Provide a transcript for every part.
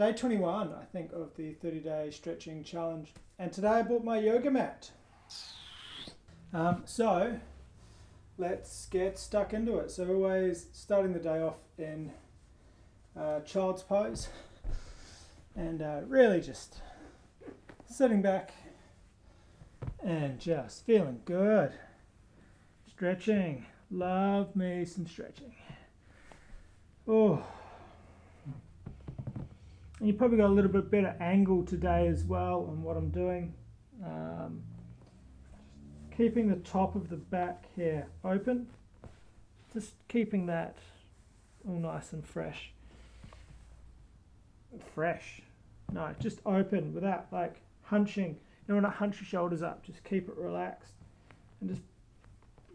day 21, I think, of the 30-day stretching challenge. And today I bought my yoga mat. So let's get stuck into it. So always starting the day off in child's pose and really just sitting back and just feeling good. Stretching. Love me some stretching. Oh. And you probably got a little bit better angle today as well on what I'm doing. Keeping the top of the back here open. Just keeping that all nice and fresh. Fresh. No, just open without like hunching. You don't want to hunch your shoulders up. Just keep it relaxed. And just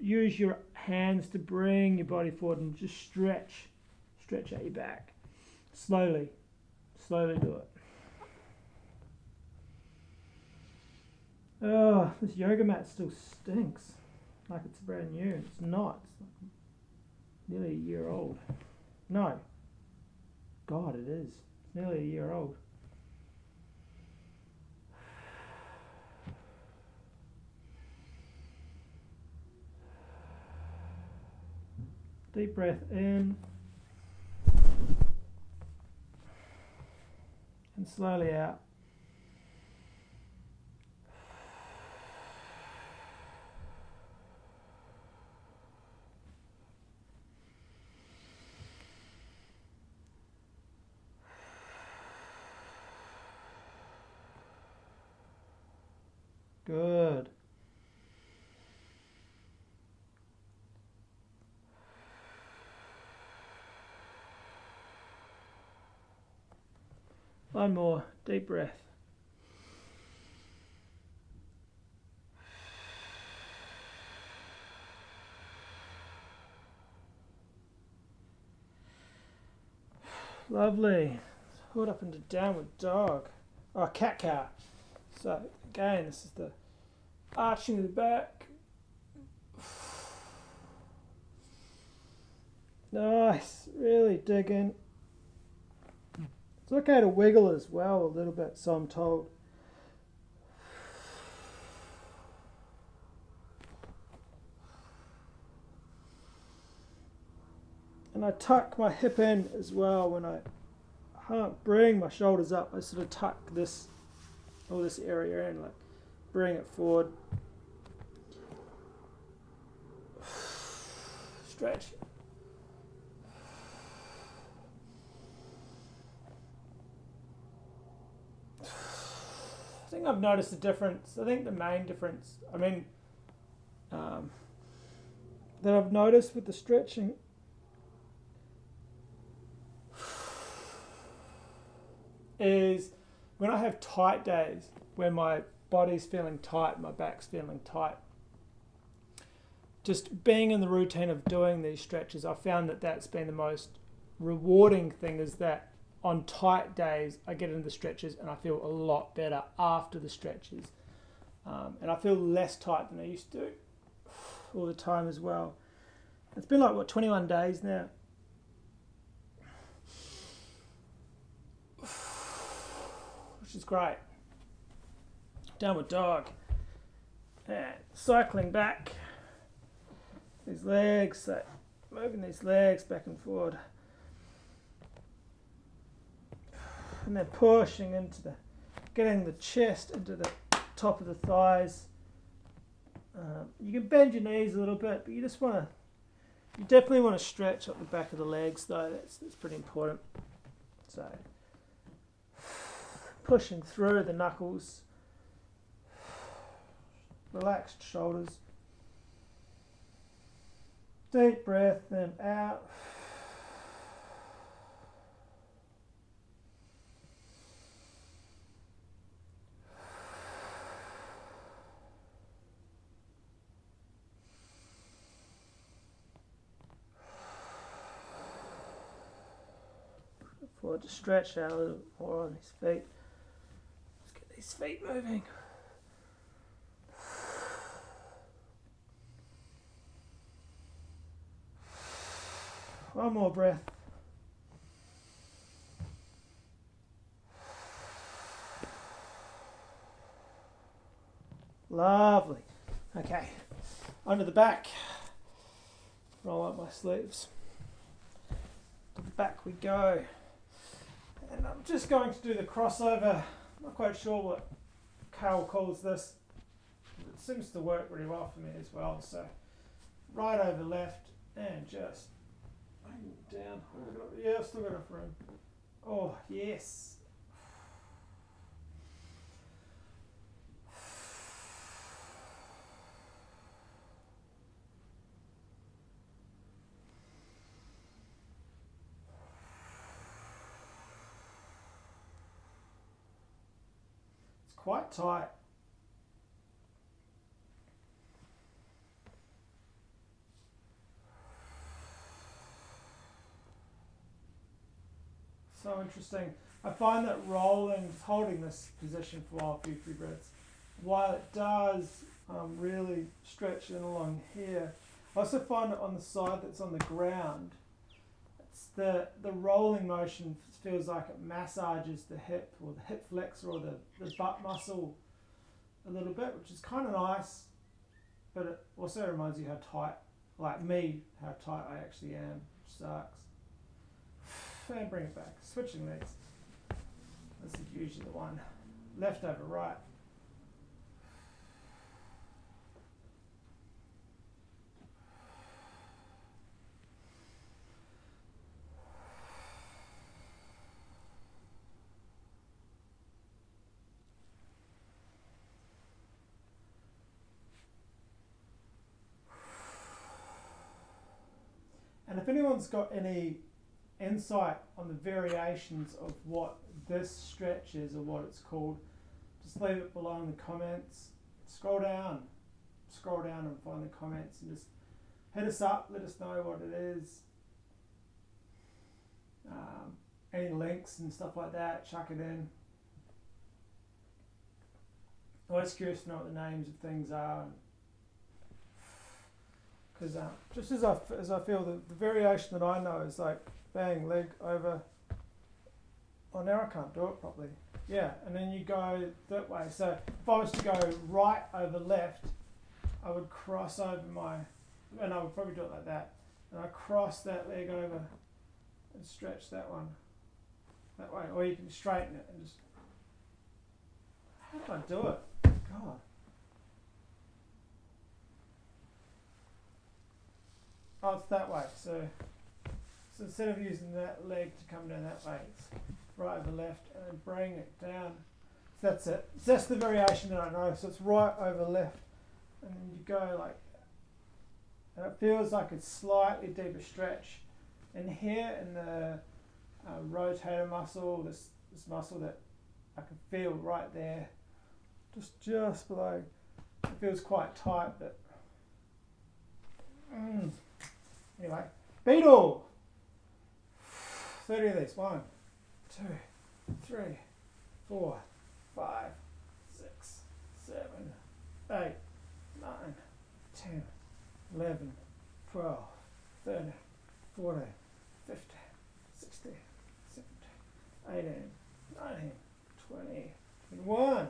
use your hands to bring your body forward and just stretch out your back. Slowly do it. Oh, this yoga mat still stinks. Like it's brand new. It's not. It's like nearly a year old. No. God, it is. It's nearly a year old. Deep breath in and slowly out. Good. One more deep breath. Lovely. Hold up into downward dog. Oh, cat cow. So again, this is the arching of the back. Nice. Really dig in. It's okay to wiggle as well a little bit, so I'm told. And I tuck my hip in as well when I can't bring my shoulders up. I sort of tuck this area in, like bring it forward. Stretch. I think I've noticed a difference. I think the main difference, that I've noticed with the stretching is when I have tight days, when my body's feeling tight, my back's feeling tight, just being in the routine of doing these stretches, I found that that's been the most rewarding thing, is that on tight days, I get into the stretches and I feel a lot better after the stretches. And I feel less tight than I used to all the time as well. It's been like, 21 days now. Which is great. Downward dog. And cycling back. These legs, so moving these legs back and forward. And then pushing into getting the chest into the top of the thighs. You can bend your knees a little bit, but you definitely want to stretch up the back of the legs though. That's pretty important. So pushing through the knuckles, relaxed shoulders. Deep breath in, out. Forward to stretch out a little more on his feet. Let's get these feet moving. One more breath. Lovely. Okay, under the back. Roll up my sleeves. To the back we go. And I'm just going to do the crossover. I'm not quite sure what Carl calls this. It seems to work really well for me as well. So right over left and just down. Yeah, I've still got enough room. Oh, yes. It's quite tight. So interesting. I find that rolling, holding this position for a few breaths, while it does really stretch in along here, I also find it on the side that's on the ground, it's the rolling motion feels like it massages the hip or the hip flexor or the butt muscle a little bit, which is kind of nice, but it also reminds you how tight, like me, how tight I actually am, which sucks. And bring it back. Switching legs. This is usually the one. Left over right. And if anyone's got any insight on the variations of what this stretch is or what it's called, just leave it below in the comments. Scroll down and find the comments and just hit us up, let us know what it is. Any links and stuff like that, chuck it in. Always curious to know what the names of things are, because just as I feel the variation that I know is like bang, leg over. Oh, now I can't do it properly. Yeah, and then you go that way. So if I was to go right over left, I would cross over and I would probably do it like that. And I cross that leg over and stretch that one that way. Or you can straighten it and just, how do I do it? God. Oh, it's that way. So instead of using that leg to come down that way, it's right over left and then bring it down. So that's it. So that's the variation that I know. So it's right over left and then you go like, and it feels like it's slightly deeper stretch in here in the rotator muscle, this muscle that I can feel right there, just below. It feels quite tight, but anyway, beetle. 30 of these. 1, 2, 3, 4, 5, 6, 7, 8, 9, 10, 11, 12, 13, 14, 15, 16, 17, 18, 19, 20, 21,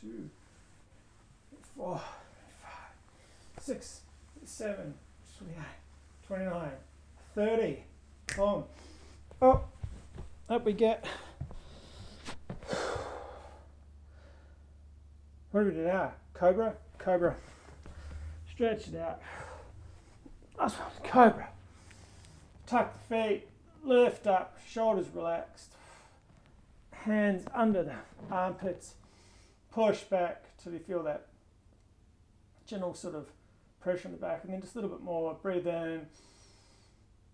22, 24, 25, 6, 7, 28, 29, 30. Boom. Oh, up we get. What do we do now? Cobra? Cobra. Stretch it out. Last one, cobra. Tuck the feet, lift up, shoulders relaxed. Hands under the armpits. Push back till you feel that gentle sort of pressure in the back. And then just a little bit more. Breathe in.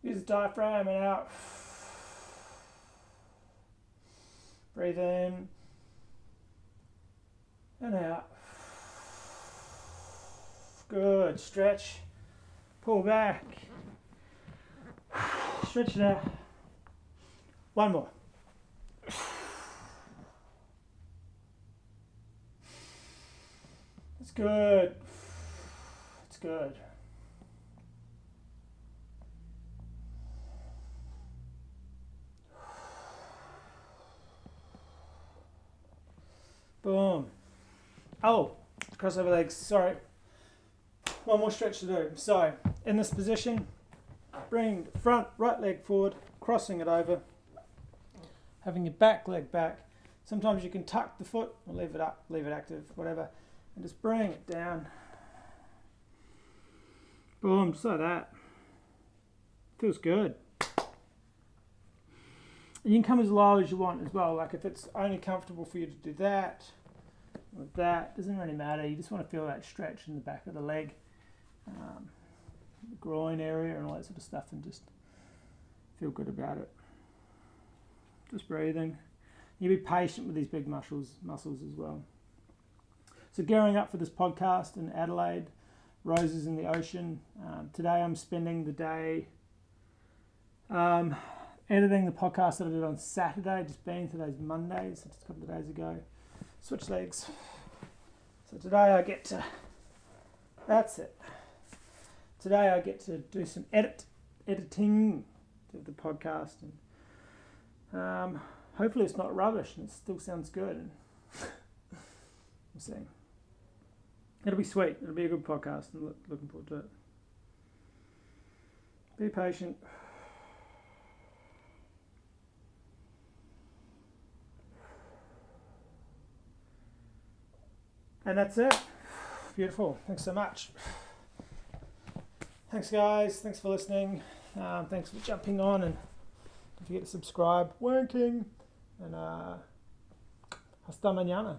Use the diaphragm and out. Breathe in and out. Good. Stretch. Pull back. Stretch it out. One more. It's good. It's good. Boom. Oh, Crossover legs. Sorry. One more stretch to do. So, in this position, bring the front right leg forward, crossing it over, having your back leg back. Sometimes you can tuck the foot or leave it up, leave it active, whatever, and just bring it down. Boom, just like that. Feels good. And you can come as low as you want as well. Like if it's only comfortable for you to do that or that, doesn't really matter. You just want to feel that stretch in the back of the leg, the groin area and all that sort of stuff, and just feel good about it. Just breathing. You be patient with these big muscles as well. So gearing up for this podcast in Adelaide, Roses in the Ocean. Today I'm spending the day editing the podcast that I did on Saturday, today's Monday, so just a couple of days ago. Switch legs. So today I get to, that's it. Today I get to do some editing to the podcast, and hopefully it's not rubbish and it still sounds good. And we'll see. It'll be sweet. It'll be a good podcast. I'm looking forward to it. Be patient. And that's it. Beautiful. Thanks so much. Thanks, guys. Thanks for listening. Thanks for jumping on, and don't forget to subscribe. Wanking. And hasta mañana.